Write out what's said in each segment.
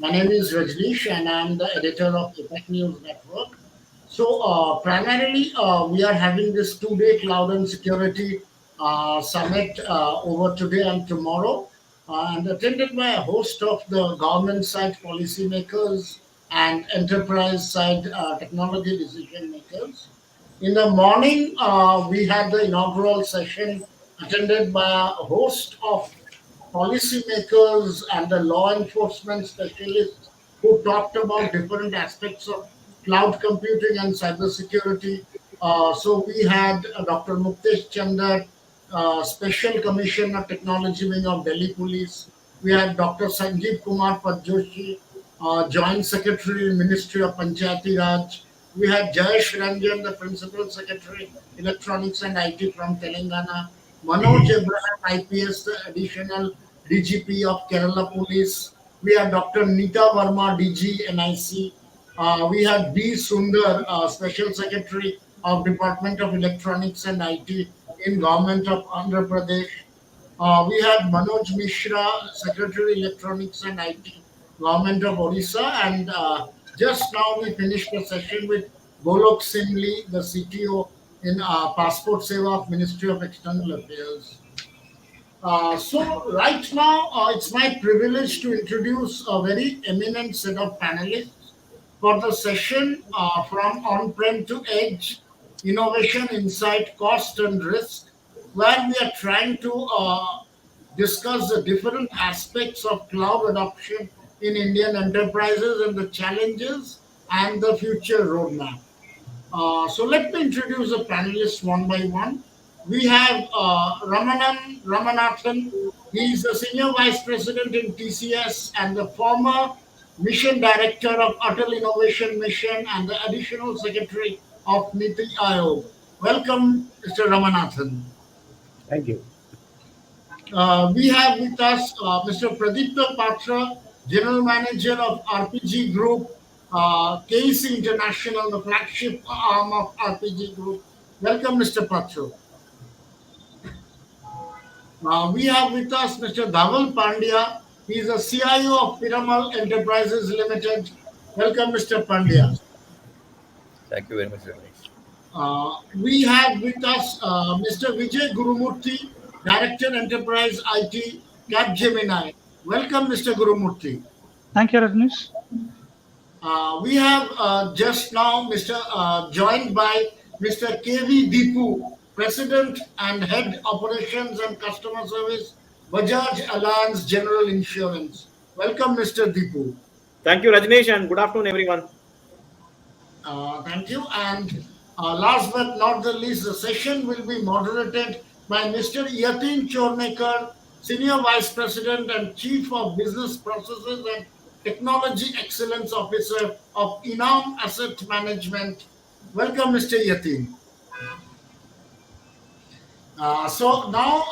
My name is Rajneesh and I'm the editor of APAC News Network. So, primarily, we are having this 2 day cloud and security summit over today and tomorrow, and attended by a host of the government side policymakers and enterprise side technology decision makers. In the morning, we had the inaugural session attended by a host of policymakers and the law enforcement specialists who talked about different aspects of cloud computing and cybersecurity. So we had Dr. Muktesh Chandar, Special Commissioner Technology Wing of Delhi Police. We had Dr. Sanjeev Kumar Padjoshi, Joint Secretary, Ministry of Panchayati Raj. We had Jayesh Ranjan, the Principal Secretary, Electronics and IT from Telangana. Manoj Abraham, IPS, the additional DGP of Kerala Police. We had Dr. Nita Verma, DG NIC. We had B. Sundar, Special Secretary of Department of Electronics and IT in Government of Andhra Pradesh. We had Manoj Mishra, Secretary Electronics and IT, Government of Odisha, and just now we finished the session with Golok Simli, the CTO in Passport Seva of Ministry of External Affairs. So right now, it's my privilege to introduce a very eminent set of panelists for the session from on-prem to edge, innovation, insight, cost, and risk, where we are trying to discuss the different aspects of cloud adoption in Indian enterprises and the challenges and the future roadmap. So let me introduce the panelists one by one. We have Ramanathan. He is the Senior Vice President in TCS and the former Mission Director of Atal Innovation Mission and the Additional Secretary of Niti Aayog. Welcome, Mr. Ramanathan. Thank you. We have with us Mr. Pradipta Patro, General Manager of RPG Group, KC International, the flagship arm of RPG Group. Welcome, Mr. Patro. We have with us Mr. Dhaval Pandya. He is the CIO of Piramal Enterprises Limited. Welcome, Mr. Pandya. Thank you very much, Ramesh. We have with us Mr. Vijay Gurumurthy, Director Enterprise IT, Capgemini. Welcome, Mr. Gurumurthy. Thank you, Rajneesh. We have just now Mr. Joined by Mr. KV Dipu, President and Head Operations and Customer Service, Bajaj Allianz General Insurance. Welcome, Mr. Dipu. Thank you, Rajneesh, and good afternoon, everyone. Thank you. And last but not the least, the session will be moderated by Mr. Yateen Chodnekar, Senior Vice President and Chief of Business Processes and Technology Excellence Officer of ENAM Asset Management. Welcome, Mr. Yateen. So now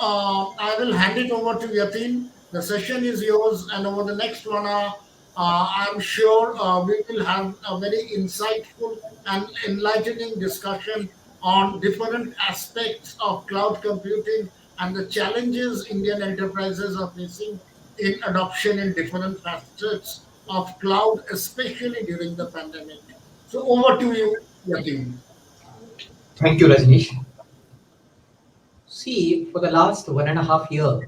I will hand it over to Yateen. The session is yours, and over the next 1 hour, I'm sure we will have a very insightful and enlightening discussion on different aspects of cloud computing and the challenges Indian enterprises are facing in adoption in different facets of cloud, especially during the pandemic. So over to you, Yateen. Thank you, Rajneesh. See, for the last 1.5 years,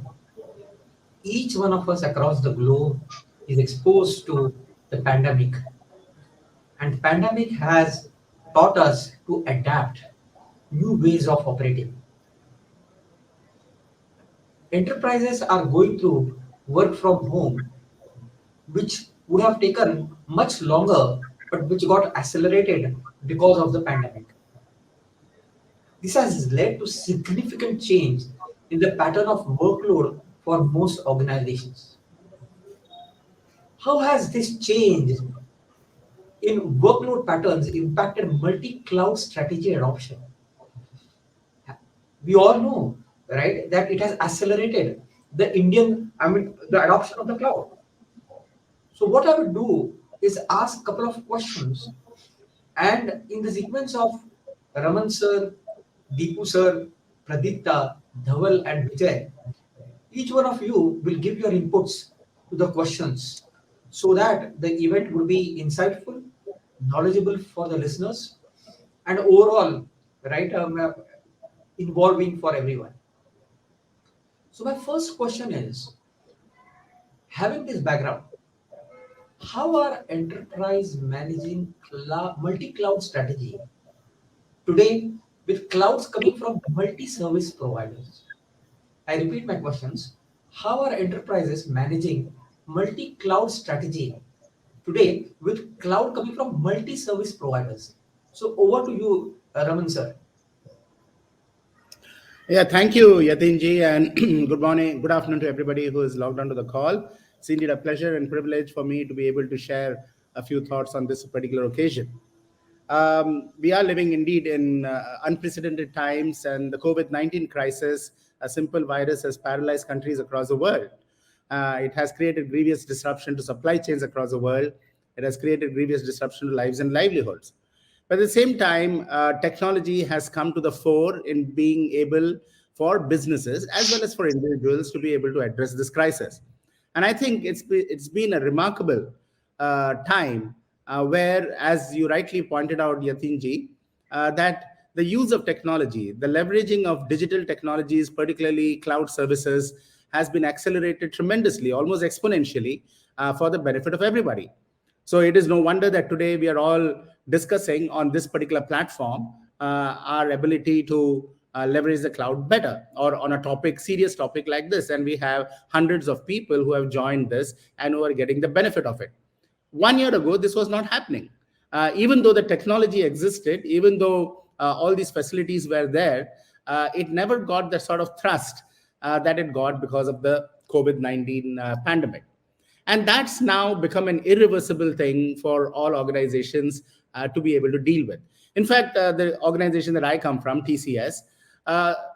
each one of us across the globe is exposed to the pandemic. And the pandemic has taught us to adapt new ways of operating. Enterprises are going through work from home, which would have taken much longer, but which got accelerated because of the pandemic. This has led to significant change in the pattern of workload for most organizations. How has this change in workload patterns impacted multi-cloud strategy adoption? We all know, right, that it has accelerated the adoption of the cloud. So what I would do is ask a couple of questions, and in the sequence of Raman sir, Dipu sir, Pradipta, Dhaval, and Vijay, each one of you will give your inputs to the questions. so that the event would be insightful, knowledgeable for the listeners, and overall, right, involving for everyone. So my first question is, having this background, how are enterprise managing multi-cloud strategy today with clouds coming from multi-service providers? I repeat my questions. How are enterprises managing multi-cloud strategy today with cloud coming from multi-service providers? So over to you, Raman sir. Yeah, thank you, Yateen ji, and good morning, good afternoon to everybody who is logged onto the call. It's indeed a pleasure and privilege for me to be able to share a few thoughts on this particular occasion. We are living indeed in unprecedented times, and the COVID-19 crisis, a simple virus, has paralyzed countries across the world. It has created grievous disruption to supply chains across the world. It has created grievous disruption to lives and livelihoods. But at the same time, technology has come to the fore in being able for businesses as well as for individuals to be able to address this crisis. And I think it's been a remarkable time where, as you rightly pointed out, Yateen ji, that the use of technology, the leveraging of digital technologies, particularly cloud services, has been accelerated tremendously, almost exponentially, for the benefit of everybody. So it is no wonder that today we are all discussing on this particular platform our ability to leverage the cloud better, or on a serious topic like this. And we have hundreds of people who have joined this and who are getting the benefit of it. 1 year ago, this was not happening. Even though the technology existed, even though all these facilities were there, it never got the sort of thrust that it got because of the COVID-19 pandemic. And that's now become an irreversible thing for all organizations to be able to deal with. In fact, the organization that I come from, TCS,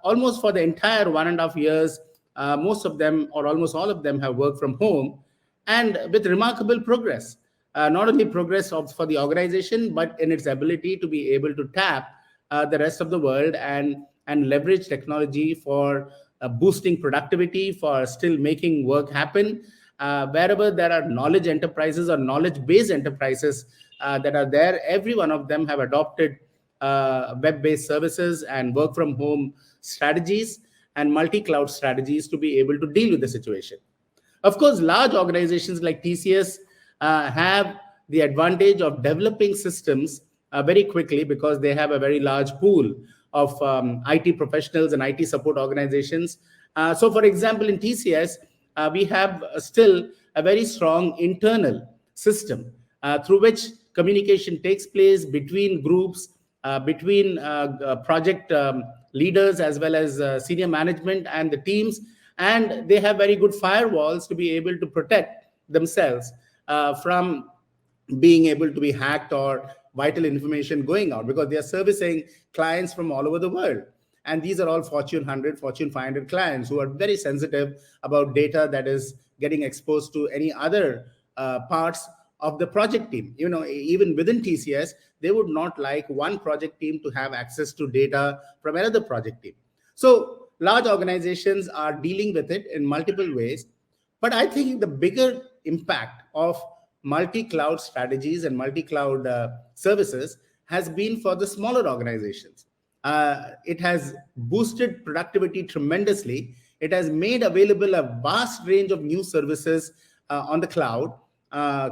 almost for the entire 1.5 years, most of them or almost all of them have worked from home, and with remarkable progress. Not only progress for the organization, but in its ability to be able to tap the rest of the world and leverage technology for boosting productivity, for still making work happen. Wherever there are knowledge enterprises or knowledge-based enterprises that are there, every one of them have adopted web-based services and work-from-home strategies and multi-cloud strategies to be able to deal with the situation. Of course, large organizations like TCS have the advantage of developing systems very quickly because they have a very large pool of IT professionals and IT support organizations. So, for example, in TCS, we have still a very strong internal system through which communication takes place between groups, between project leaders as well as senior management and the teams. And they have very good firewalls to be able to protect themselves from being able to be hacked or vital information going out, because they are servicing clients from all over the world. And these are all Fortune 100, Fortune 500 clients who are very sensitive about data that is getting exposed to any other parts of the project team. You know, even within TCS, they would not like one project team to have access to data from another project team. So large organizations are dealing with it in multiple ways. But I think the bigger impact of multi-cloud strategies and multi-cloud services has been for the smaller organizations. It has boosted productivity tremendously. It has made available a vast range of new services on the cloud,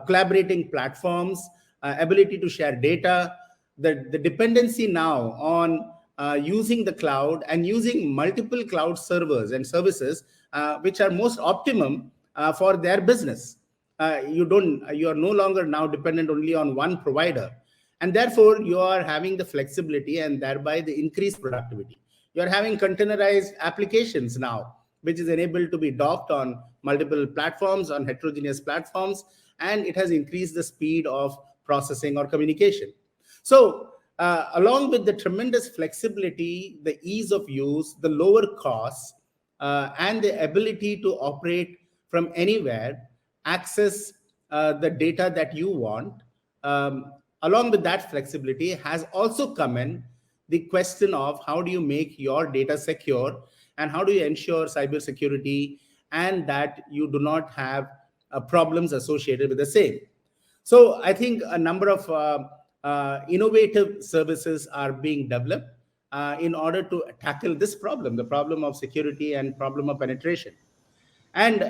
collaborating platforms, ability to share data, the dependency now on using the cloud and using multiple cloud servers and services, which are most optimum for their business. You are no longer now dependent only on one provider. And therefore, you are having the flexibility and thereby the increased productivity. You are having containerized applications now, which is enabled to be docked on multiple platforms, on heterogeneous platforms, and it has increased the speed of processing or communication. So, along with the tremendous flexibility, the ease of use, the lower costs, and the ability to operate from anywhere, access the data that you want, along with that flexibility has also come in the question of how do you make your data secure and how do you ensure cybersecurity and that you do not have problems associated with the same. So I think a number of innovative services are being developed in order to tackle this problem, the problem of security and problem of penetration. And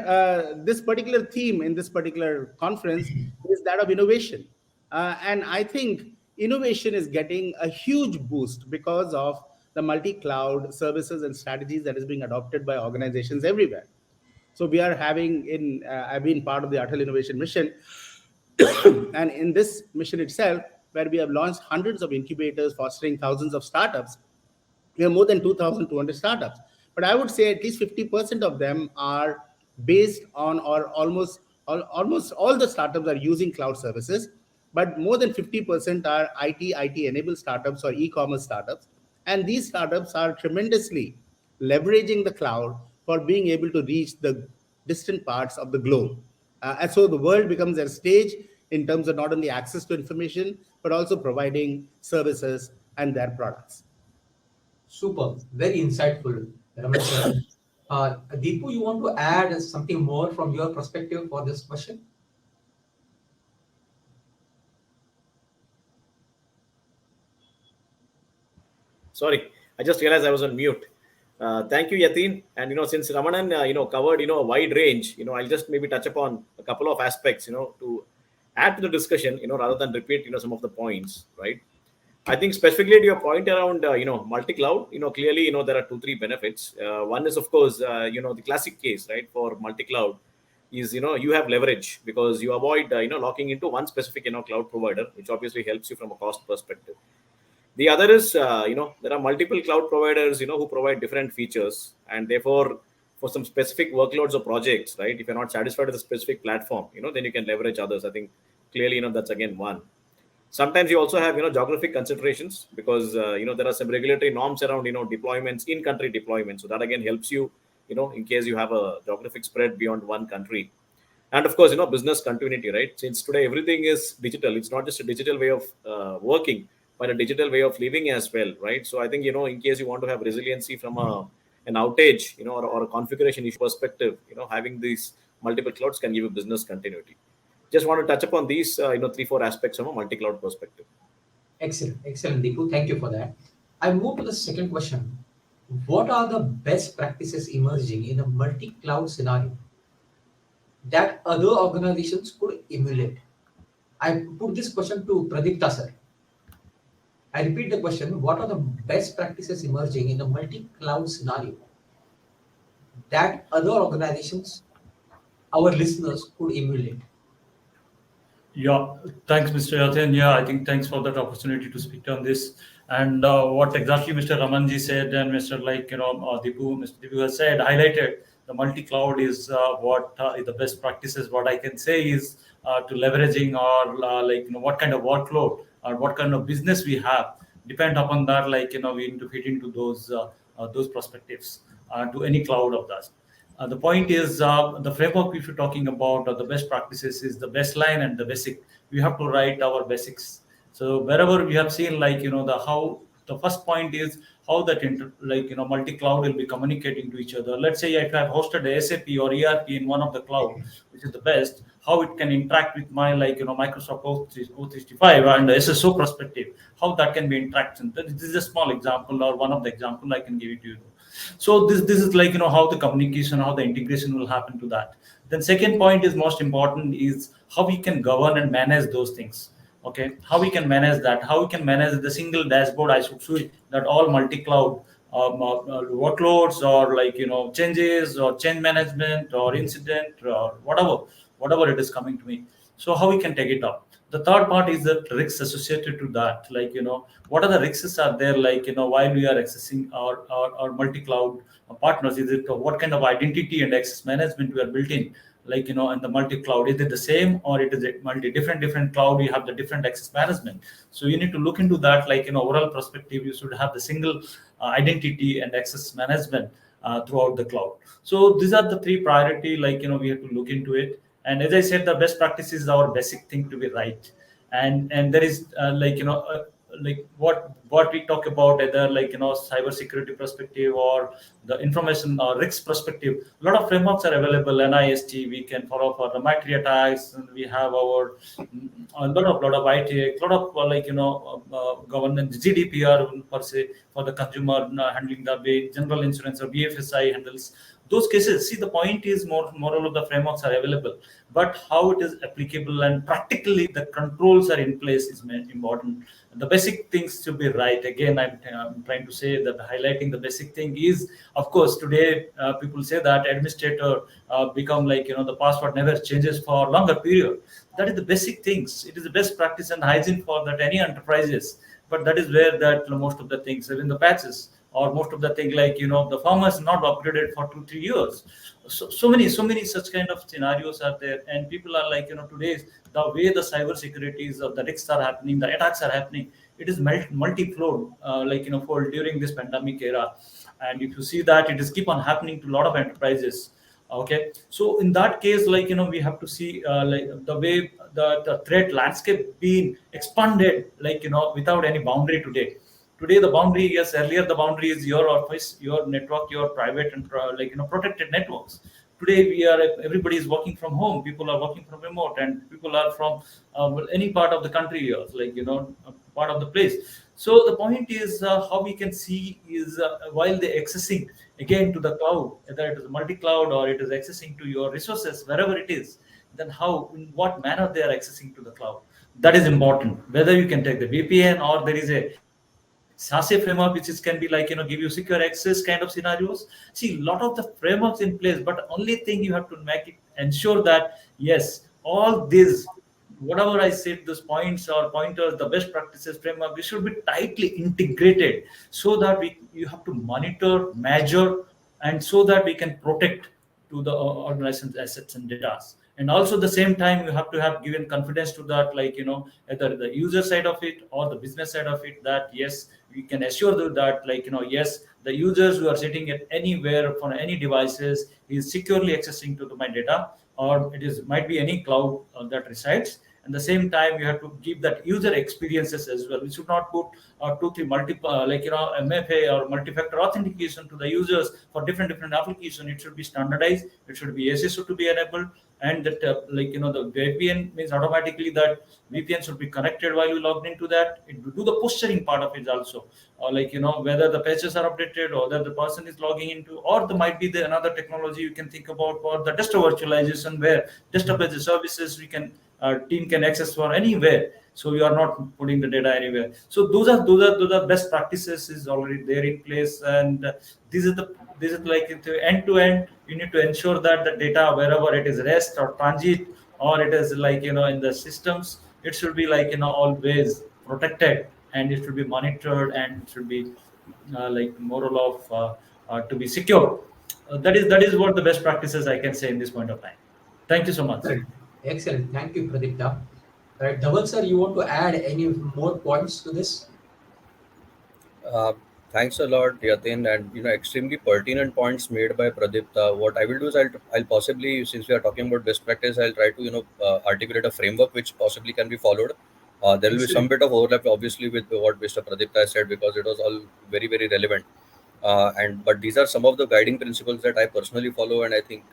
this particular theme in this particular conference is that of innovation. And I think innovation is getting a huge boost because of the multi-cloud services and strategies that is being adopted by organizations everywhere. So we are having I've been part of the Atal Innovation Mission. And in this mission itself, where we have launched hundreds of incubators fostering thousands of startups, we have more than 2,200 startups. But I would say at least 50% of them are based on, or almost all the startups are using cloud services. But more than 50% are IT enabled startups or e-commerce startups. And these startups are tremendously leveraging the cloud for being able to reach the distant parts of the globe. And so the world becomes their stage in terms of not only access to information, but also providing services and their products. Super, very insightful, Ramesh sir. Dipu, you want to add something more from your perspective for this question? Sorry, I just realized I was on mute. Thank you, Yateen. And since Ramanan covered a wide range, I'll just maybe touch upon a couple of aspects, to add to the discussion, rather than repeat some of the points, right? I think specifically to your point around multi-cloud, clearly there are 2-3 benefits. One is, of course, the classic case, right, for multi-cloud is you have leverage because you avoid locking into one specific cloud provider, which obviously helps you from a cost perspective. The other is there are multiple cloud providers who provide different features, and therefore for some specific workloads or projects, right, if you're not satisfied with a specific platform, then you can leverage others. I think clearly that's again one. Sometimes you also have geographic considerations because there are some regulatory norms around deployments, in country deployments, so that again helps you in case you have a geographic spread beyond one country. And of course business continuity, right? Since today everything is digital, it's not just a digital way of working, but a digital way of living as well, right? So I think in case you want to have resiliency from an outage or a configuration issue perspective, having these multiple clouds can give you business continuity. Just want to touch upon these 3-4 aspects from a multi-cloud perspective. Excellent, Dipu. Thank you for that. I move to the second question. What are the best practices emerging in a multi-cloud scenario that other organizations could emulate? I put this question to Pradipta sir. I repeat the question. What are the best practices emerging in a multi-cloud scenario that other organizations, our listeners, could emulate? Yeah, thanks, Mr. Yateen. Yeah, I think thanks for that opportunity to speak on this. And what exactly Mr. Ramanji said and Mr. Mr. Dipu has said, highlighted, the multi-cloud is what is the best practices. What I can say is to leveraging or what kind of workload or what kind of business we have. Depend upon that, we need to fit into those perspectives to any cloud of that. The point is the framework if you're talking about the best practices is the baseline and the basic. We have to write our basics. So wherever we have seen the first point is how that multi-cloud will be communicating to each other. Let's say if I've hosted a SAP or ERP in one of the cloud, which is the best, how it can interact with my Microsoft O365 and the SSO perspective, how that can be interacted. This is a small example or one of the example I can give it to you. So this is how the communication, how the integration will happen to that. Then second point is most important is how we can govern and manage those things. Okay, how we can manage that, how we can manage the single dashboard. I should see that all multi-cloud workloads or changes or change management or incident or whatever it is coming to me. So how we can take it up. The third part is the risks associated to that. What are the risks are there? While we are accessing our multi-cloud partners, is it what kind of identity and access management we are built in? In the multi-cloud, is it the same or it is a different cloud? You have the different access management. So you need to look into that. Overall perspective, you should have the single identity and access management throughout the cloud. So these are the 3 priority. We have to look into it. And as I said, the best practice is our basic thing to be right. And there is like what we talk about, either like cyber security perspective or the information or risk perspective, a lot of frameworks are available. NIST we can follow for the military attacks, and we have our a lot of IT, a lot of governance, GDPR per se for the consumer, handling the way general insurance or BFSI handles those cases. See, the point is moreover the frameworks are available, but how it is applicable and practically the controls are in place is important. The basic things should be right. Again, I'm trying to say that highlighting the basic thing is, of course, today people say that administrator become the password never changes for longer period. That is the basic things. It is the best practice and hygiene for that any enterprises. But that is where that most of the things are in the patches, or most of the thing the farmers not upgraded for 2-3 years. So many such kind of scenarios are there, and people are today the way the cyber securities or the risks are happening, the attacks are happening, it is multi-flowed fold during this pandemic era. And if you see that it is keep on happening to a lot of enterprises. Okay, so in that case, we have to see the way the threat landscape being expanded without any boundary today. Today the boundary, yes, earlier the boundary is your office, your network, your private and protected networks. Today everybody is working from home, people are working from remote, and people are from any part of the country, part of the place. So the point is, how we can see is, while they accessing again to the cloud, whether it is multi-cloud or it is accessing to your resources wherever it is, then how, in what manner they are accessing to the cloud, that is important. Whether you can take the VPN or there is a SASE framework, which is can be give you secure access kind of scenarios. See, lot of the frameworks in place, but only thing you have to make it ensure that yes, all these whatever I said, those points or pointers, the best practices framework, this should be tightly integrated, so that you have to monitor, measure, and so that we can protect to the organization's assets and data. And also the same time you have to have given confidence to that, either the user side of it or the business side of it, that yes, we can assure them that yes, the users who are sitting at anywhere from any devices is securely accessing to my data, or it is might be any cloud that resides. And the same time you have to give that user experiences as well. We should not put 2-3 multiple MFA or multi-factor authentication to the users for different application. It should be standardized, it should be SSO to be enabled, and that the VPN means automatically that VPN should be connected while you logged into that. It will do the posturing part of it also, or whether the patches are updated or whether the person is logging into, or there might be another technology you can think about for the desktop virtualization, where desktop as a services we can team can access for anywhere, so you are not putting the data anywhere. So those are best practices is already there in place. And this is end to end. You need to ensure that the data, wherever it is rest or transit, or it is in the systems, it should be always protected, and it should be monitored, and it should be moral of to be secure. That is what the best practices I can say in this point of time. Thank you so much. Excellent. Thank you, Pradipta. Right, Dhaval sir, you want to add any more points to this? Thanks a lot, Yateen, and extremely pertinent points made by Pradipta. What I will do is I'll possibly, since we are talking about best practice, I'll try to articulate a framework which possibly can be followed. There will be some bit of overlap, obviously, with what Mr. Pradipta said, because it was all very, very relevant. But these are some of the guiding principles that I personally follow, and I think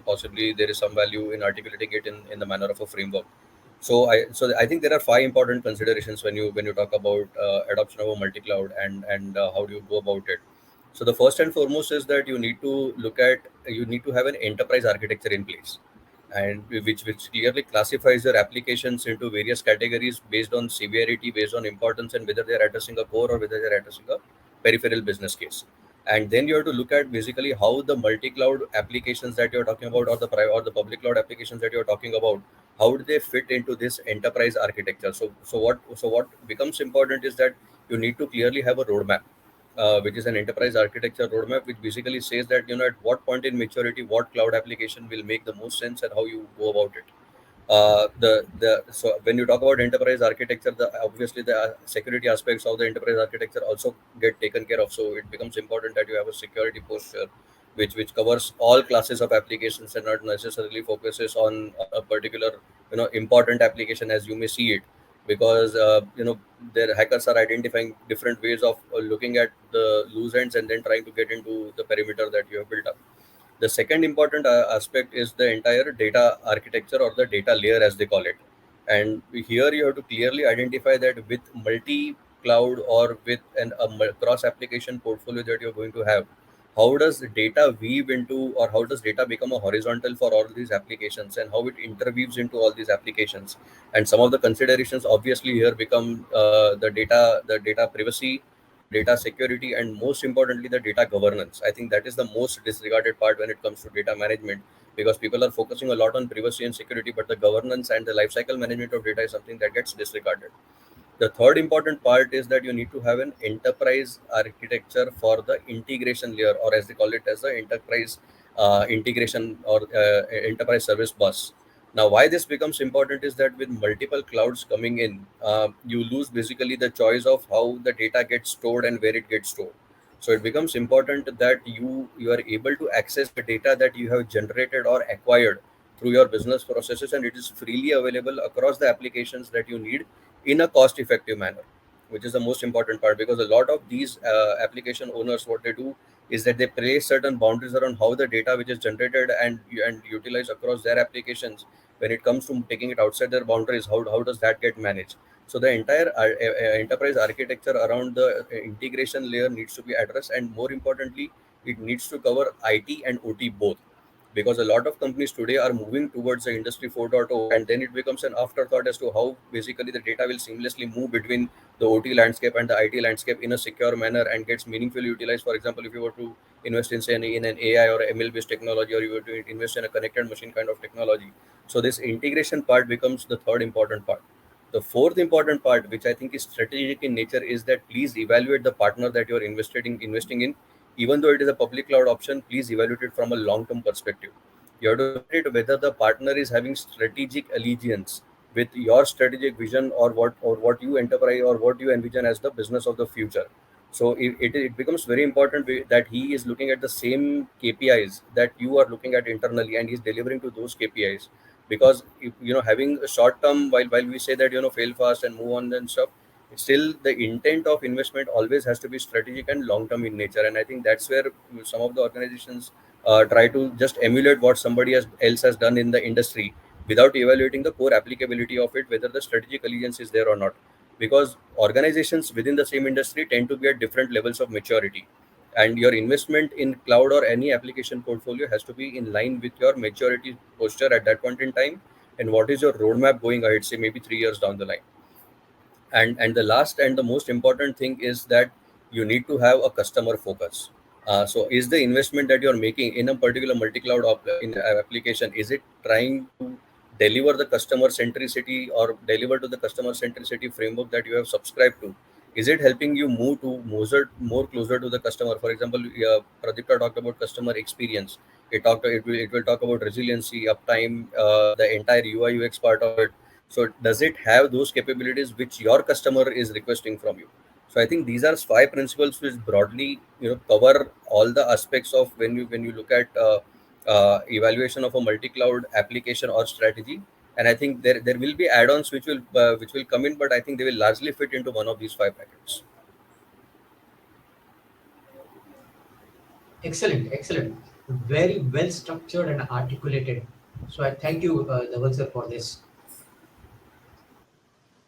possibly there is some value in articulating it in the manner of a framework. So I think there are 5 important considerations when you talk about adoption of a multi-cloud and how do you go about it. So the first and foremost is that you need to have an enterprise architecture in place, and which clearly classifies your applications into various categories based on severity, based on importance, and whether they are addressing a core or whether they are addressing a peripheral business case. And then you have to look at basically how the multi-cloud applications that you're talking about, or the public cloud applications that you're talking about, how do they fit into this enterprise architecture. So what becomes important is that you need to clearly have a roadmap, which is an enterprise architecture roadmap, which basically says that at what point in maturity what cloud application will make the most sense and how you go about it. So when you talk about enterprise architecture, obviously the security aspects of the enterprise architecture also get taken care of. So it becomes important that you have a security posture which covers all classes of applications and not necessarily focuses on a particular important application as you may see it. because their hackers are identifying different ways of looking at the loose ends and then trying to get into the perimeter that you have built up. The second important aspect is the entire data architecture or the data layer, as they call it. And here you have to clearly identify that with multi-cloud or with a cross-application portfolio that you're going to have, how does data weave into, or how does data become a horizontal for all these applications, and how it interweaves into all these applications. And some of the considerations obviously here become the data privacy, the data security, and most importantly the data governance. I think that is the most disregarded part when it comes to data management, because people are focusing a lot on privacy and security, but the governance and the lifecycle management of data is something that gets disregarded. The third important part is that you need to have an enterprise architecture for the integration layer, or as they call it, as the enterprise integration or enterprise service bus. Now, why this becomes important is that with multiple clouds coming in, you lose basically the choice of how the data gets stored and where it gets stored. So it becomes important that you are able to access the data that you have generated or acquired through your business processes, and it is freely available across the applications that you need in a cost effective manner, which is the most important part, because a lot of these application owners, what they do is that they place certain boundaries around how the data which is generated and utilized across their applications, when it comes to taking it outside their boundaries, how does that get managed. So the entire enterprise architecture around the integration layer needs to be addressed, and more importantly, it needs to cover IT and OT both, because a lot of companies today are moving towards the industry 4.0, and then it becomes an afterthought as to how basically the data will seamlessly move between the OT landscape and the IT landscape in a secure manner and gets meaningfully utilized. For example, if you were to invest in, say, in an AI or ML based technology, or you were to invest in a connected machine kind of technology, so this integration part becomes the third important part. The fourth important part, which I think is strategic in nature, is that please evaluate the partner that you're investing in. Even though it is a public cloud option, please evaluate it from a long-term perspective. You have to look at it whether the partner is having strategic allegiance with your strategic vision, or what you enterprise or what you envision as the business of the future. So it becomes very important that he is looking at the same KPIs that you are looking at internally, and he's delivering to those KPIs. Because if, having a short term, while we say that fail fast and move on and stuff, still the intent of investment always has to be strategic and long term in nature. And I think that's where some of the organizations try to just emulate what else has done in the industry without evaluating the core applicability of it, whether the strategic allegiance is there or not. Because organizations within the same industry tend to be at different levels of maturity, and your investment in cloud or any application portfolio has to be in line with your maturity posture at that point in time, and what is your roadmap going ahead, say maybe 3 years down the line. And the last and the most important thing is that you need to have a customer focus. So is the investment that you're making in a particular multi-cloud application, is it trying to deliver the customer centricity or deliver to the customer centricity framework that you have subscribed to? Is it helping you move to more closer to the customer? For example, Pradipta talked about customer experience. It will talk about resiliency, uptime, the entire UI UX part of it. So does it have those capabilities which your customer is requesting from you? So I think these are five principles which broadly cover all the aspects of when you look at evaluation of a multi-cloud application or strategy. And I think there will be add-ons which will come in, but I think they will largely fit into one of these five packets. Excellent, excellent. Very well structured and articulated. So I thank you, Dhaval sir, for this.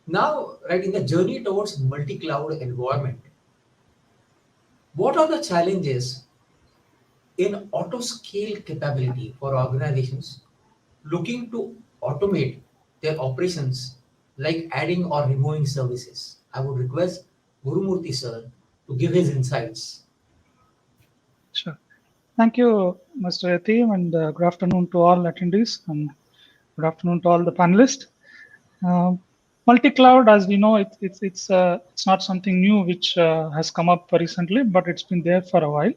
Now, right in the journey towards multi-cloud environment, what are the challenges in auto scale capability for organizations looking to automate their operations, like adding or removing services? I would request Gurumurthy sir to give his insights. Sure. Thank you, Mr. Yateen, and good afternoon to all attendees, and good afternoon to all the panelists. Multi-cloud, as we know, it's not something new which has come up recently, but it's been there for a while,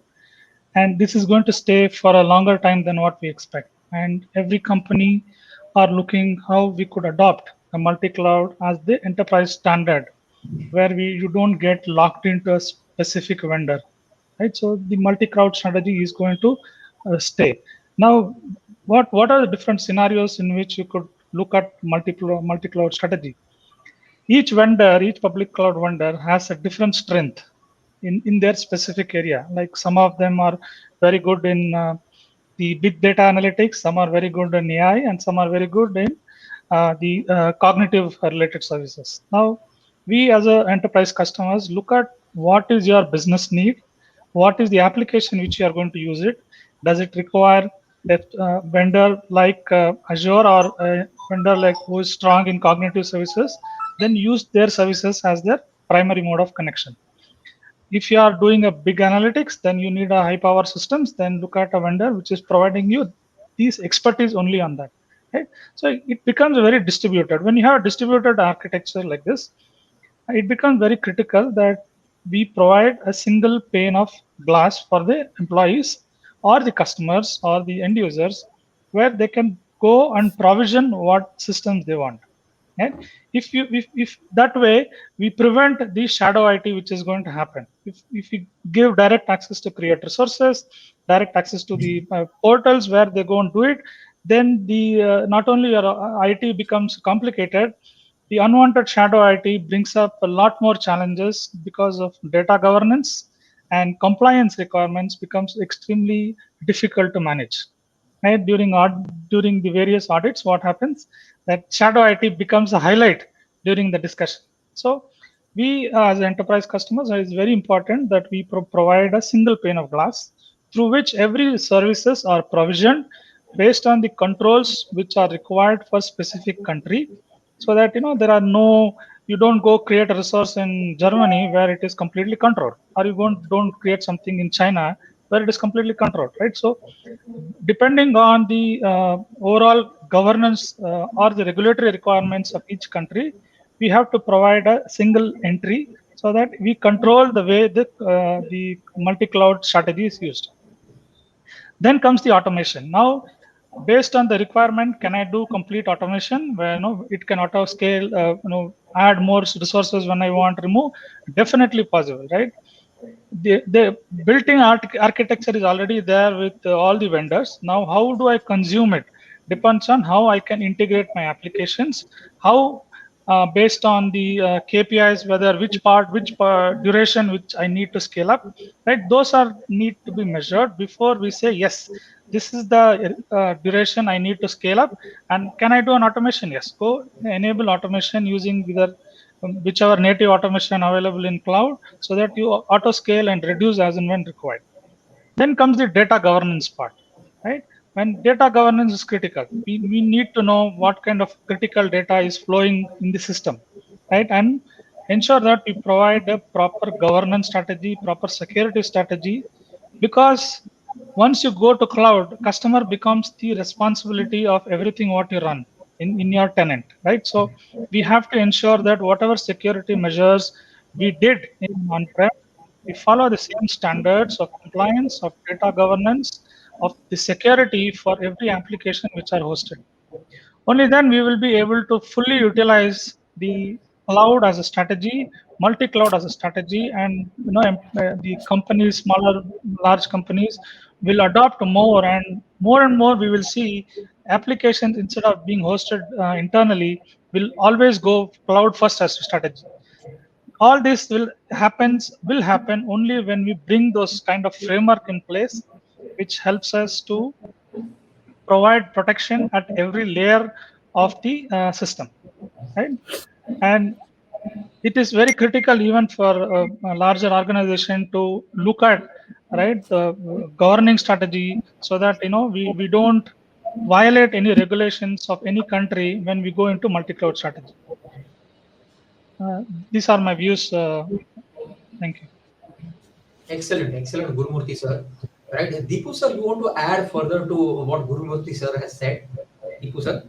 and this is going to stay for a longer time than what we expect. And every company are looking how we could adopt a multi-cloud as the enterprise standard, where you don't get locked into a specific vendor, right? So the multi-cloud strategy is going to stay. Now, what are the different scenarios in which you could look at multi-cloud strategy? each vendor, each public cloud vendor has a different strength in their specific area. Like some of them are very good in the big data analytics, some are very good in AI, and some are very good in the cognitive related services. Now, we as a enterprise customers look at what is your business need, what is the application which you are going to use it. Does it require a vendor like Azure or a vendor like who is strong in cognitive services? Then use their services as their primary mode of connection. If you are doing a big analytics, then you need a high power systems, then look at a vendor which is providing you these expertise only on that. Right? So it becomes very distributed. When you have a distributed architecture like this, it becomes very critical that we provide a single pane of glass for the employees or the customers or the end users where they can go and provision what systems they want. And if that way we prevent the shadow IT which is going to happen. If you give direct access to create resources, direct access to the portals where they go and do it, then the not only your IT becomes complicated, the unwanted shadow IT brings up a lot more challenges because of data governance and compliance requirements becomes extremely difficult to manage. Right? During the various audits, what happens that shadow IT becomes a highlight during the discussion. So we as enterprise customers, it is very important that we provide a single pane of glass through which every services are provisioned based on the controls which are required for specific country, so that there are no, you don't go create a resource in Germany where it is completely controlled, or you don't create something in China where it is completely controlled, right? So depending on the overall governance or the regulatory requirements of each country, we have to provide a single entry so that we control the way the multi-cloud strategy is used. Then comes the automation. Now, based on the requirement, can I do complete automation where it can auto scale, add more resources when I want, remove? Definitely possible, right? The built-in architecture is already there with all the vendors. Now, how do I consume it? Depends on how I can integrate my applications, how based on the KPIs, whether which duration which I need to scale up, right? Those are need to be measured before we say, yes, this is the duration I need to scale up. And can I do an automation? Yes, go enable automation using either whichever native automation available in cloud, so that you auto scale and reduce as and when required. Then comes the data governance part, right? When data governance is critical, we need to know what kind of critical data is flowing in the system, right? And ensure that we provide a proper governance strategy, proper security strategy, because once you go to cloud, customer becomes the responsibility of everything what you run in your tenant, right? So we have to ensure that whatever security measures we did in on-prem, we follow the same standards of compliance, of data governance, of the security for every application which are hosted. Only then we will be able to fully utilize the cloud as a strategy, multi-cloud as a strategy, and the companies, smaller, large companies, will adopt more and more. We will see applications instead of being hosted internally will always go cloud first as a strategy. All this will happen only when we bring those kind of framework in place, which helps us to provide protection at every layer of the system, right? And it is very critical even for a larger organization to look at, right, the governing strategy, so that we don't violate any regulations of any country when we go into multi-cloud strategy. These are my views. Thank you. Excellent, Gurumurthy sir. Right, Dipu sir, you want to add further to what Gurumurthy sir has said? Dipu sir.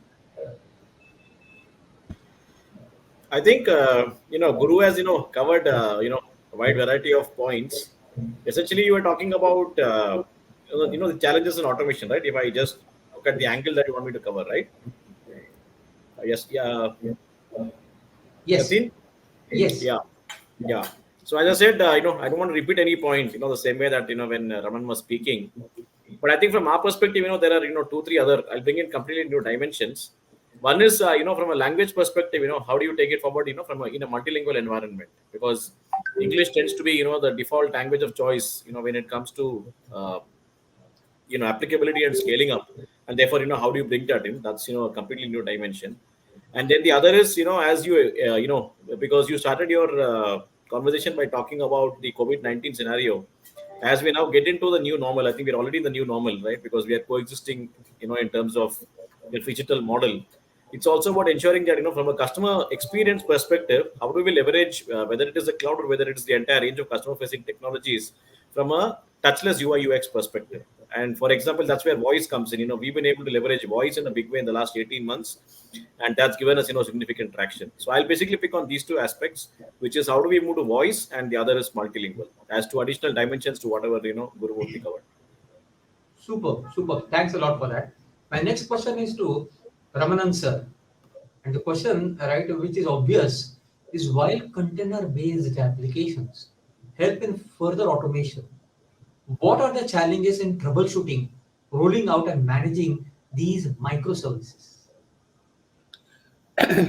I think Guru has covered a wide variety of points. Essentially, you were talking about the challenges in automation, right? If I just look at the angle that you want me to cover, right? Yes. Yeah. Yes. Yateen? Yes. Yeah. So as I said, I don't want to repeat any point, the same way that when Raman was speaking. But I think from our perspective, there are 2-3 other. I'll bring in completely new dimensions. One is, from a language perspective, how do you take it forward, from in a multilingual environment? Because English tends to be, the default language of choice, when it comes to, applicability and scaling up. And therefore, how do you bring that in? That's, a completely new dimension. And then the other is, as you, because you started your conversation by talking about the COVID-19 scenario. As we now get into the new normal, I think we're already in the new normal, right? Because we are coexisting, in terms of the digital model. It's also about ensuring that, from a customer experience perspective, how do we leverage, whether it is the cloud or whether it is the entire range of customer facing technologies from a touchless UI UX perspective. And for example, that's where voice comes in. We've been able to leverage voice in a big way in the last 18 months, and that's given us, significant traction. So I'll basically pick on these two aspects, which is how do we move to voice, and the other is multilingual, as to additional dimensions to whatever, Gurumurthy covered. Super. Thanks a lot for that. My next question is to Ramanan sir. And the question, right, which is obvious, is while container-based applications help in further automation, what are the challenges in troubleshooting, rolling out and managing these microservices?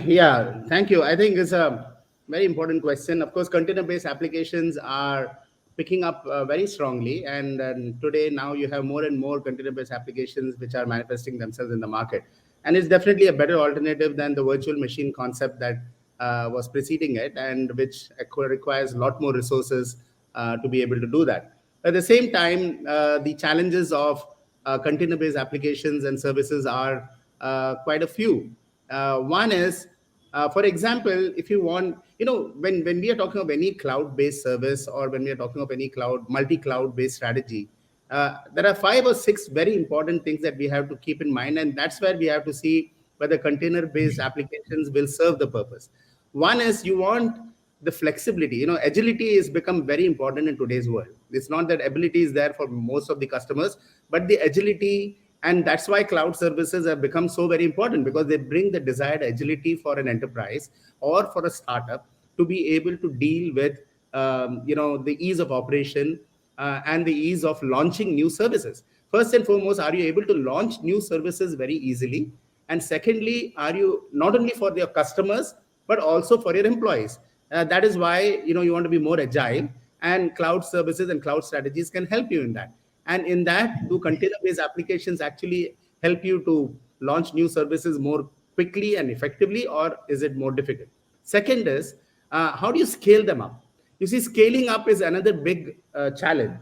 Yeah, thank you. I think it's a very important question. Of course, container-based applications are picking up very strongly, and today now you have more and more container-based applications which are manifesting themselves in the market, and it's definitely a better alternative than the virtual machine concept that was preceding it, and which requires a lot more resources to be able to do that. At the same time, the challenges of container-based applications and services are quite a few. One is, for example, if you want, when we are talking of any cloud-based service, or when we are talking of any multi-cloud based strategy, there are 5 or 6 very important things that we have to keep in mind, and that's where we have to see whether container-based applications will serve the purpose. One is, you want the flexibility. Agility has become very important in today's world. It's not that ability is there for most of the customers, but the agility. And that's why cloud services have become so very important, because they bring the desired agility for an enterprise or for a startup to be able to deal with, the ease of operation and the ease of launching new services. First and foremost, are you able to launch new services very easily? And secondly, are you not only for your customers, but also for your employees? That is why, you want to be more agile, and cloud services and cloud strategies can help you in that. And in that, do container-based applications actually help you to launch new services more quickly and effectively, or is it more difficult? Second is, how do you scale them up? You see, scaling up is another big challenge.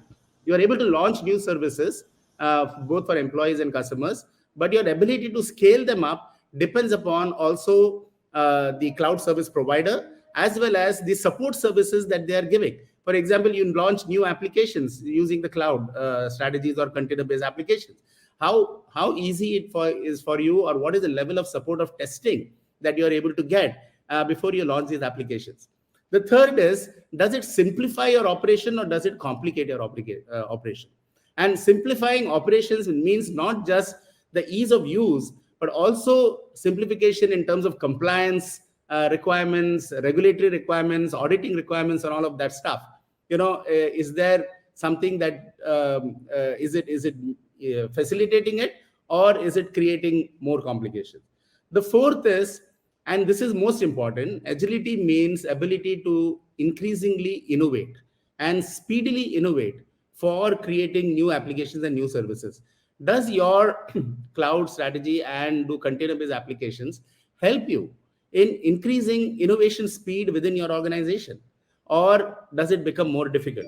You are able to launch new services, both for employees and customers, but your ability to scale them up depends upon also the cloud service provider, as well as the support services that they are giving. For example, you launch new applications using the cloud strategies or container-based applications. How easy it is for you, or what is the level of support of testing that you are able to get before you launch these applications? The third is, does it simplify your operation, or does it complicate your operation? And simplifying operations means not just the ease of use, but also simplification in terms of compliance requirements, regulatory requirements, auditing requirements, and all of that stuff. Is there something that is it facilitating it, or is it creating more complications? The fourth is, and this is most important, agility means ability to increasingly innovate and speedily innovate for creating new applications and new services. Does your cloud strategy and do container-based applications help you in increasing innovation speed within your organization, or does it become more difficult?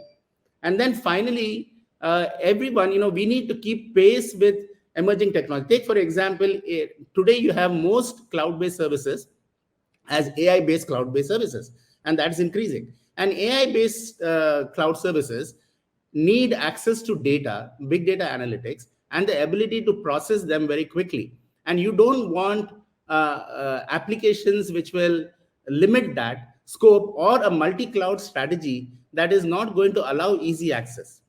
And then finally, everyone, we need to keep pace with emerging technology. Take, for example, today you have most cloud-based services as AI-based cloud-based services, and that's increasing. And AI-based cloud services need access to data, big data analytics, and the ability to process them very quickly. And you don't want applications which will limit that scope, or a multi-cloud strategy that is not going to allow easy access.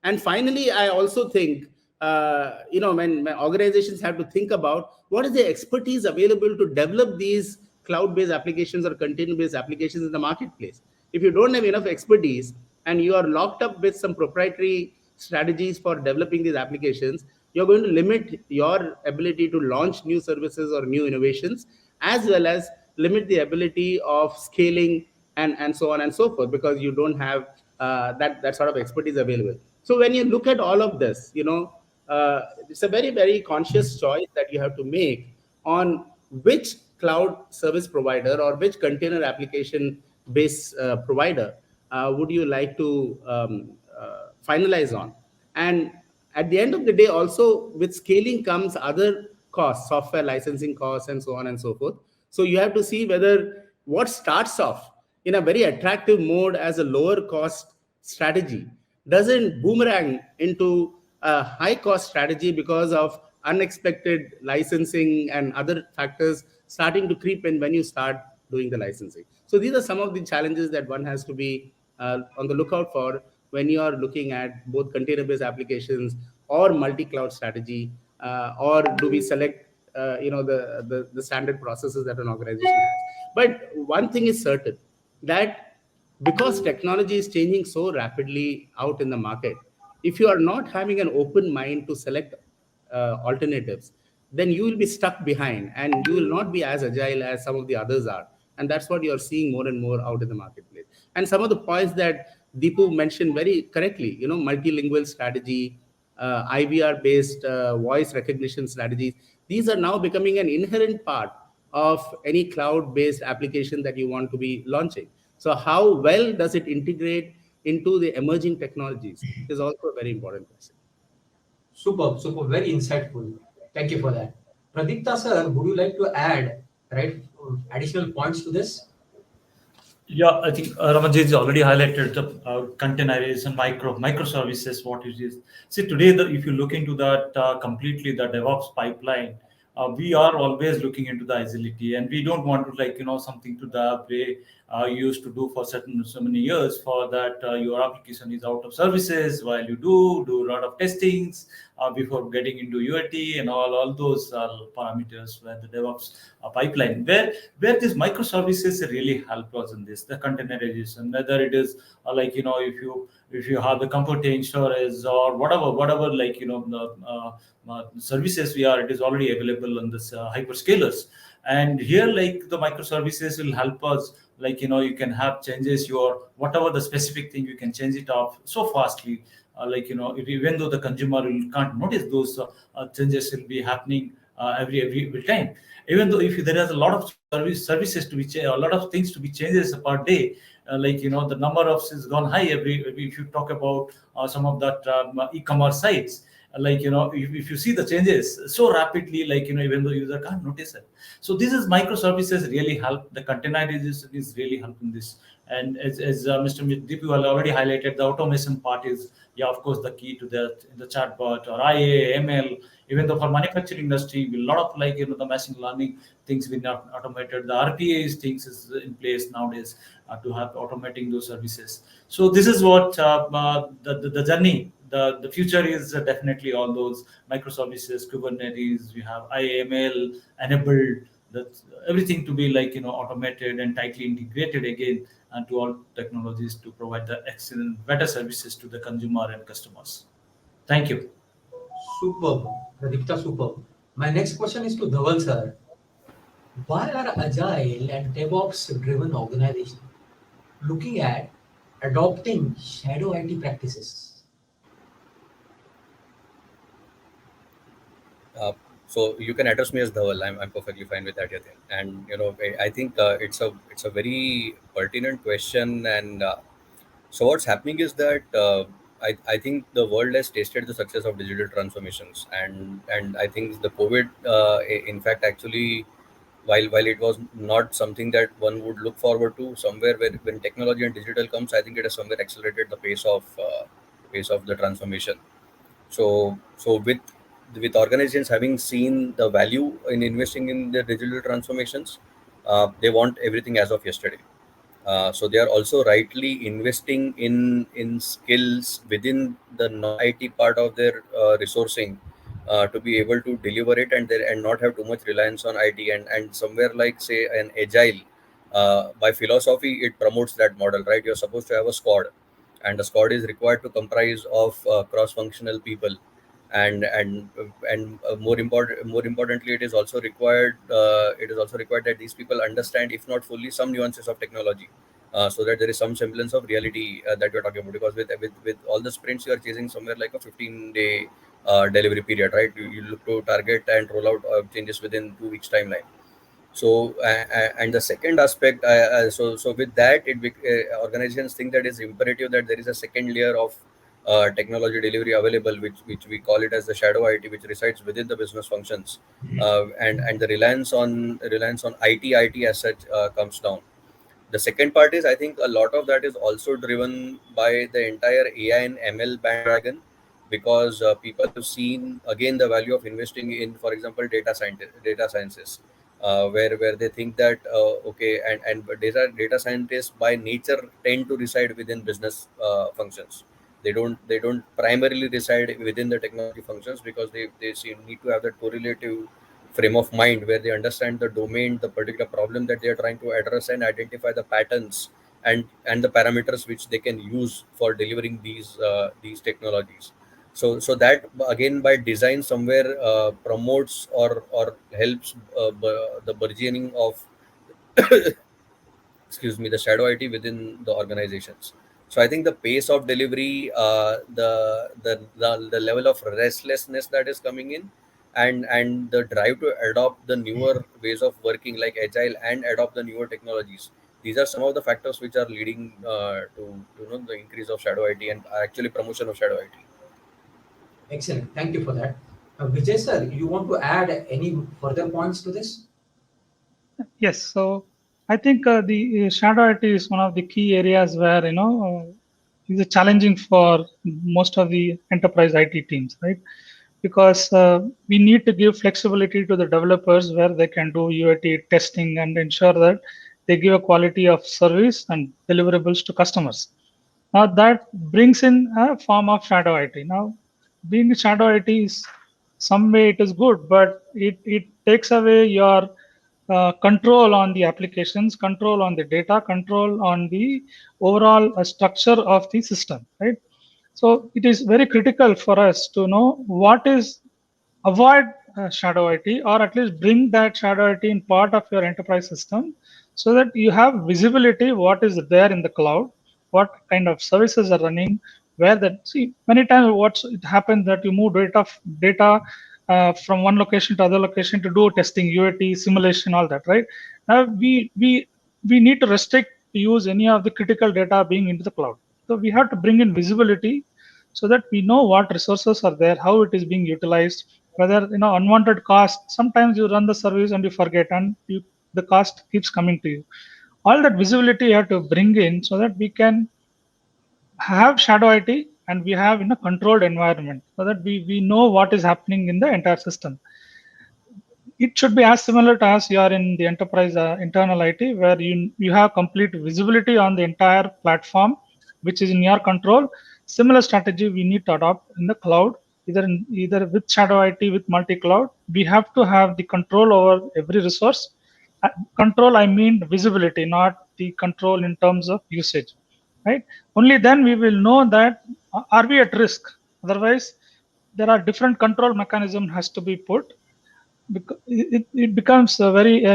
And finally, I also think, when organizations have to think about what is the expertise available to develop these cloud-based applications or container-based applications in the marketplace. If you don't have enough expertise and you are locked up with some proprietary strategies for developing these applications, you're going to limit your ability to launch new services or new innovations, as well as limit the ability of scaling and so on and so forth, because you don't have that sort of expertise available. So when you look at all of this, it's a very, very conscious choice that you have to make on which cloud service provider or which container application based provider would you like to finalize on. And at the end of the day, also with scaling comes other costs, software licensing costs, and so on and so forth. So you have to see whether what starts off in a very attractive mode as a lower cost strategy doesn't boomerang into a high cost strategy because of unexpected licensing and other factors starting to creep in when you start doing the licensing. So these are some of the challenges that one has to be on the lookout for when you are looking at both container-based applications or multi-cloud strategy, or do we select the standard processes that an organization has. But one thing is certain, that because technology is changing so rapidly out in the market, if you are not having an open mind to select alternatives, then you will be stuck behind and you will not be as agile as some of the others are. And that's what you're seeing more and more out in the marketplace. And some of the points that Dipu mentioned very correctly, multilingual strategy, IVR based voice recognition strategies, these are now becoming an inherent part of any cloud based application that you want to be launching. So how well does it integrate into the emerging technologies is also a very important question. Superb, super, very insightful. Thank you for that. Pradipta sir, would you like to add additional points to this? Yeah, I think Ramanji has already highlighted the containerization, microservices, what it is. See, today, if you look into that completely, the DevOps pipeline, we are always looking into the agility, and we don't want to something to the way you used to do for so many years, for that your application is out of services while you do a lot of testings before getting into UAT and all those parameters where the DevOps pipeline, where these microservices really help us in this, the containerization, whether it is if you have the computing storage or whatever services it is already available on this hyperscalers. And here, the microservices will help us, you can have changes your whatever the specific thing, you can change it off so fastly, even though the consumer can't notice those changes will be happening every time. Even though if there is a lot of services to be changed, a lot of things to be changes per day, the number of is gone high if you talk about some of that e-commerce sites. If you see the changes so rapidly, even though user can't notice it. So this is microservices really help. The containerization is really helping this. And as Mr. Dipu already highlighted, the automation part is, of course, the key to that in the chatbot or IA, ML. Even though for manufacturing industry, a lot of the machine learning things being automated. The RPA things is in place nowadays to have automating those services. So this is what the journey. The future is definitely all those microservices, Kubernetes. We have IAML enabled, that everything to be automated and tightly integrated again, and to all technologies to provide the excellent, better services to the consumer and customers. Thank you. Superb, Pradipta, superb. My next question is to Dhaval sir. Why are agile and DevOps driven organizations looking at adopting shadow IT practices? So you can address me as Dhaval. I'm perfectly fine with that, Yateen. And I think it's a very pertinent question. And so what's happening is that I think the world has tasted the success of digital transformations, and I think the COVID, in fact, actually, while it was not something that one would look forward to, somewhere when technology and digital comes, I think it has somewhere accelerated the pace of the transformation. So with organizations having seen the value in investing in their digital transformations, they want everything as of yesterday. So they are also rightly investing in skills within the non-IT part of their resourcing to be able to deliver it and not have too much reliance on IT, and somewhere like say an agile, by philosophy it promotes that model, right? You're supposed to have a squad, and a squad is required to comprise of cross-functional people, and more importantly, it is also required that these people understand, if not fully, some nuances of technology, so that there is some semblance of reality that we're talking about. Because with all the sprints, you are chasing somewhere like a 15-day delivery period, right? You look to target and roll out changes within 2 weeks timeline. So and the second aspect, so with that, organizations think that it's imperative that there is a second layer of technology delivery available, which we call it as the shadow IT, which resides within the business functions, and the reliance on IT as such comes down. The second part is, I think a lot of that is also driven by the entire AI and ML bandwagon, because people have seen again the value of investing in, for example, data sciences, where they think that okay, and data scientists by nature tend to reside within business functions. They don't primarily reside within the technology functions, because they need to have that correlative frame of mind where they understand the domain, the particular problem that they are trying to address, and identify the patterns and the parameters which they can use for delivering these technologies. So that again by design somewhere promotes or helps the burgeoning of excuse me, the shadow IT within the organizations. So I think the pace of delivery, the level of restlessness that is coming in, and the drive to adopt the newer ways of working like agile and adopt the newer technologies. These are some of the factors which are leading to the increase of shadow IT and actually promotion of shadow IT. Excellent. Thank you for that. Vijay sir, you want to add any further points to this? Yes, so I think the shadow IT is one of the key areas where is challenging for most of the enterprise IT teams, right? Because we need to give flexibility to the developers where they can do UAT testing and ensure that they give a quality of service and deliverables to customers. Now that brings in a form of shadow IT. Now, being a shadow IT is some way it is good, but it takes away your control on the applications, control on the data, control on the overall structure of the system, right? So it is very critical for us to know what is avoid shadow IT, or at least bring that shadow IT in part of your enterprise system, so that you have visibility what is there in the cloud, what kind of services are running, where that, see, many times it happens that you move data from one location to other location to do testing, UAT, simulation, all that, right? Now we need to restrict to use any of the critical data being into the cloud. So we have to bring in visibility so that we know what resources are there, how it is being utilized, whether unwanted cost. Sometimes you run the service and you forget, and the cost keeps coming to you. All that visibility you have to bring in so that we can have shadow IT and we have in a controlled environment, so that we know what is happening in the entire system. It should be as similar to as you are in the enterprise internal IT, where you have complete visibility on the entire platform, which is in your control. Similar strategy we need to adopt in the cloud, either with shadow IT, with multi-cloud. We have to have the control over every resource. Control, I mean visibility, not the control in terms of usage, right? Only then we will know that are we at risk. Otherwise, there are different control mechanism has to be put. It becomes a very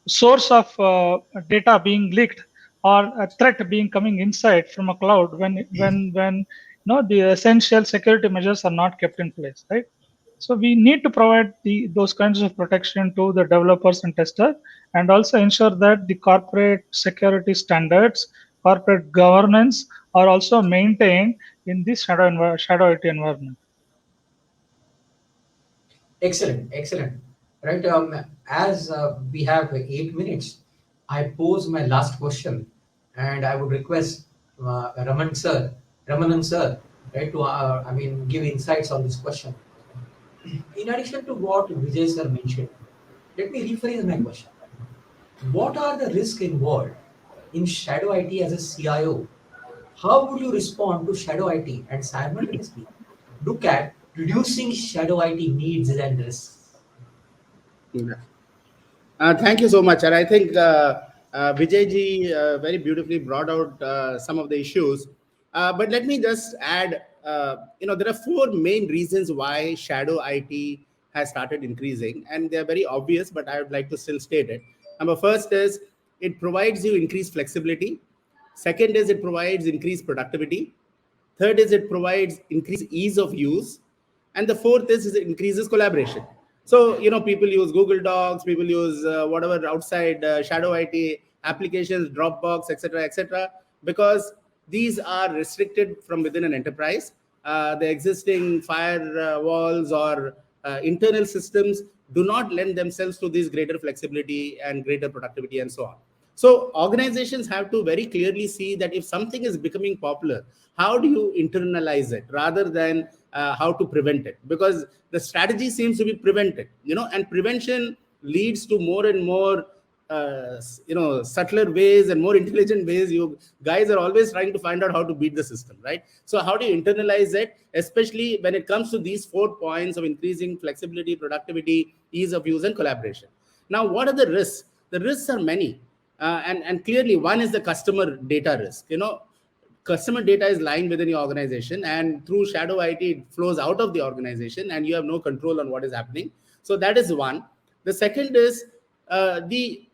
source of data being leaked, or a threat being coming inside from a cloud when the essential security measures are not kept in place, right? So we need to provide those kinds of protection to the developers and testers, and also ensure that the corporate security standards, corporate governance are also maintained in this shadow IT environment. Excellent, excellent. Right. As we have 8 minutes, I pose my last question, and I would request Ramanan sir, right, to give insights on this question. In addition to what Vijay sir mentioned, let me rephrase my question. What are the risks involved in shadow IT as a CIO? How would you respond to shadow IT and simultaneously look at reducing shadow IT needs and risks? Yeah. Thank you so much. And I think Vijay ji very beautifully brought out some of the issues. But let me just add there are four main reasons why shadow IT has started increasing, and they're very obvious, but I would like to still state it. Number first is it provides you increased flexibility. Second is it provides increased productivity. Third is it provides increased ease of use. And the fourth is it increases collaboration. So, people use Google Docs, people use whatever outside shadow IT applications, Dropbox, etc., because these are restricted from within an enterprise. The existing firewalls or internal systems do not lend themselves to this greater flexibility and greater productivity and so on. So organizations have to very clearly see that if something is becoming popular, how do you internalize it rather than how to prevent it? Because the strategy seems to be prevented, and prevention leads to more and more subtler ways and more intelligent ways. You guys are always trying to find out how to beat the system, right? So how do you internalize it, especially when it comes to these 4 points of increasing flexibility, productivity, ease of use, and collaboration? Now, what are the risks? The risks are many. And clearly, one is the customer data risk. Customer data is lying within your organization, and through shadow IT, it flows out of the organization, and you have no control on what is happening. So that is one. The second is the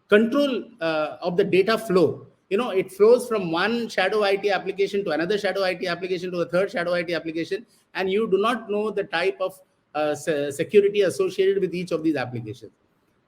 control of the data flow. It flows from one shadow IT application to another shadow IT application to a third shadow IT application, and you do not know the type of security associated with each of these applications.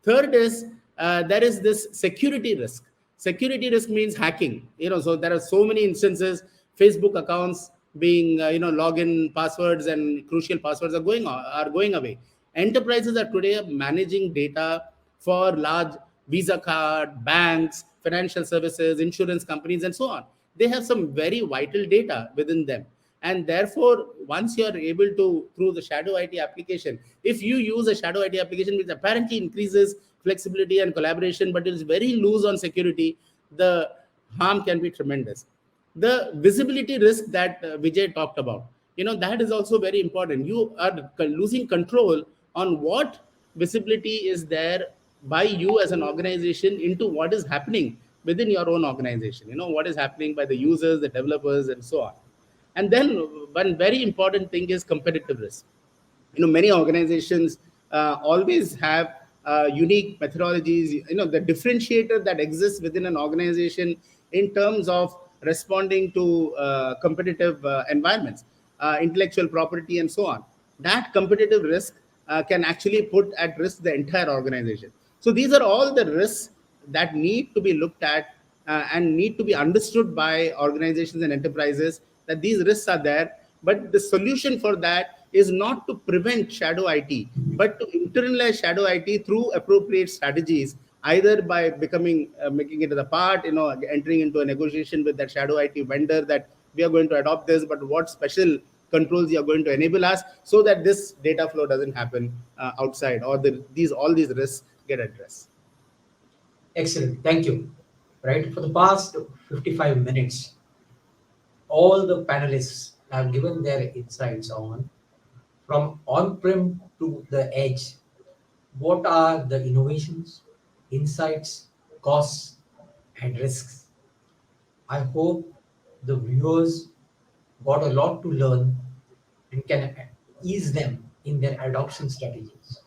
Third is there is this security risk. Security risk means hacking. So there are so many instances, Facebook accounts being, login passwords and crucial passwords are going away. Enterprises are today managing data for large Visa card, banks, financial services, insurance companies, and so on. They have some very vital data within them. And therefore, once you are able to, through the shadow IT application, if you use a shadow IT application which apparently increases flexibility and collaboration, but it is very loose on security, the harm can be tremendous. The visibility risk that Vijay talked about, that is also very important. You are losing control on what visibility is there by you as an organization into what is happening within your own organization, what is happening by the users, the developers, and so on. And then one very important thing is competitive risk. Many organizations always have unique methodologies, the differentiator that exists within an organization in terms of responding to competitive environments, intellectual property, and so on. That competitive risk can actually put at risk the entire organization. So these are all the risks that need to be looked at and need to be understood by organizations and enterprises, that these risks are there. But the solution for that is not to prevent shadow IT, but to internalize shadow IT through appropriate strategies, either by making it a part, entering into a negotiation with that shadow IT vendor that we are going to adopt this, but what special controls you are going to enable us so that this data flow doesn't happen outside, or all these risks get addressed. Excellent. Thank you. Right. For the past 55 minutes, all the panelists have given their insights on, from on-prem to the edge, what are the innovations, insights, costs, and risks. I hope the viewers got a lot to learn and can ease them in their adoption strategies.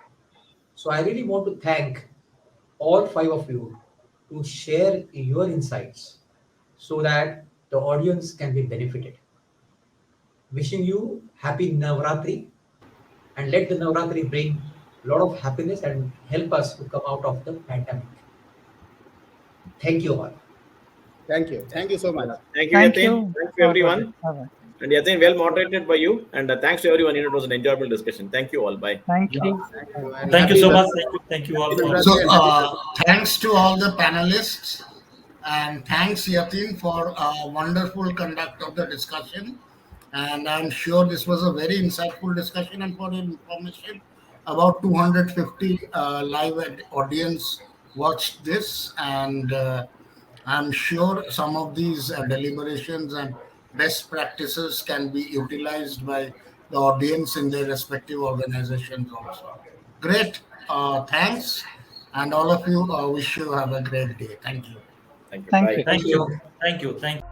So I really want to thank all 5 of you to share your insights so that the audience can be benefited. Wishing you happy Navratri, and let the Navratri bring a lot of happiness and help us to come out of the pandemic. Thank you all. Thank you. Thank you so much. Thank you, Yateen. Thank you, everyone. And Yateen, well moderated by you. And thanks to everyone. It was an enjoyable discussion. Thank you all. Bye. Thank you. Thank you so much. Thank you all. So, thanks to all the panelists, and thanks, Yateen, for a wonderful conduct of the discussion. And I'm sure this was a very insightful discussion. And for information, about 250 live audience watched this, and I'm sure some of these deliberations and best practices can be utilized by the audience in their respective organizations also. Great. Thanks. And all of you, wish you have a great day. Thank you. Thank you. Thank Bye. you. Thank you. Thank you. Thank you.